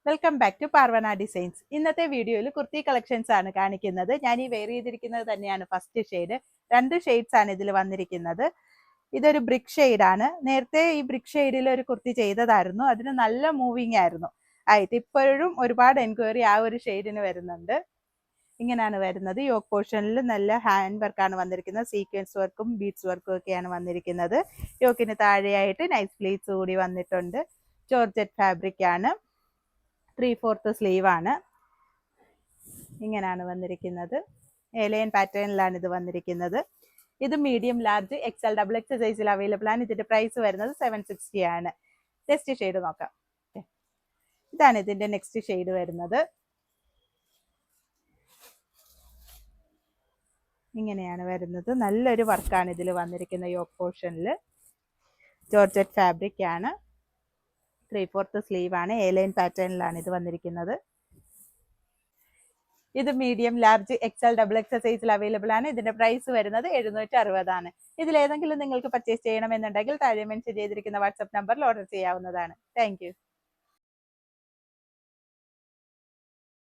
Welcome back to Parvana designs. ഇന്നത്തെ വീഡിയോയിൽ kurti collections ആണ് കാണിക്കുന്നത്. ഞാൻ ഈ വെയർ ചെയ്തിരിക്കുന്നത് തന്നെയാണ് ഫസ്റ്റ് ഷെയ്ഡ്. 2 ഷെയ്ഡ്സ് ആണ് ഇതിൽ വന്നിരിക്കുന്നത്. ഇതൊരു ബ്രിക്ക് ഷെയ്ഡാണ്. നേരത്തെ ഈ ബ്രിക്ക് ഷെയ്ഡിൽ ഒരു കുർത്തി ചെയ്തതായിരുന്നു. അതിന് നല്ല മൂവിങ് ആയിരുന്നു. ഇപ്പോഴും ഒരുപാട് എൻക്വയറി ആ ഒരു ഷെയ്ഡിന് വരുന്നുണ്ട്. ഇങ്ങനെയാണ് വരുന്നത്. യോക്ക് പോർഷനിൽ നല്ല ഹാൻഡ് വർക്കാണ് വന്നിരിക്കുന്നത്. സീക്വൻസ് വർക്കും ബീഡ്സ് വർക്കും ഒക്കെയാണ് വന്നിരിക്കുന്നത്. യോക്കിന് താഴെയായിട്ട് നൈസ് പ്ലീറ്റ്സ് കൂടി വന്നിട്ടുണ്ട്. ജോർജറ്റ് ഫാബ്രിക് ആണ്. 3/4 സ്ലീവ് ആണ്. ഇങ്ങനെയാണ് വന്നിരിക്കുന്നത്. ഏലയൻ പാറ്റേണിലാണ് ഇത് വന്നിരിക്കുന്നത്. ഇത് മീഡിയം, ലാർജ്, എക്സൽ, XXL സൈസിൽ അവൈലബിൾ ആണ്. ഇതിന്റെ പ്രൈസ് വരുന്നത് 760 ആണ്. നെക്സ്റ്റ് ഷെയ്ഡ് നോക്കാം. ഇതാണ് ഇതിന്റെ നെക്സ്റ്റ് ഷെയ്ഡ് വരുന്നത്. ഇങ്ങനെയാണ് വരുന്നത്. നല്ലൊരു വർക്കാണ് ഇതിൽ വന്നിരിക്കുന്നത്. യോക്ക് പോർഷനിൽ ജോർജറ്റ് ഫാബ്രിക് ആണ്. 3/4 സ്ലീവ് ആണ്. ഏലൈൻ പാറ്റേണിലാണ് ഇത് വന്നിരിക്കുന്നത്. ഇത് മീഡിയം, ലാർജ്, എക്സൽ, XXL സൈസിൽ അവൈലബിൾ ആണ്. ഇതിന്റെ പ്രൈസ് വരുന്നത് 760 ആണ്. ഇതിലേതെങ്കിലും നിങ്ങൾക്ക് പർച്ചേസ് ചെയ്യണമെന്നുണ്ടെങ്കിൽ താഴെ മെൻഷൻ ചെയ്തിരിക്കുന്ന വാട്സ്ആപ്പ് നമ്പറിൽ ഓർഡർ ചെയ്യാവുന്നതാണ്. താങ്ക്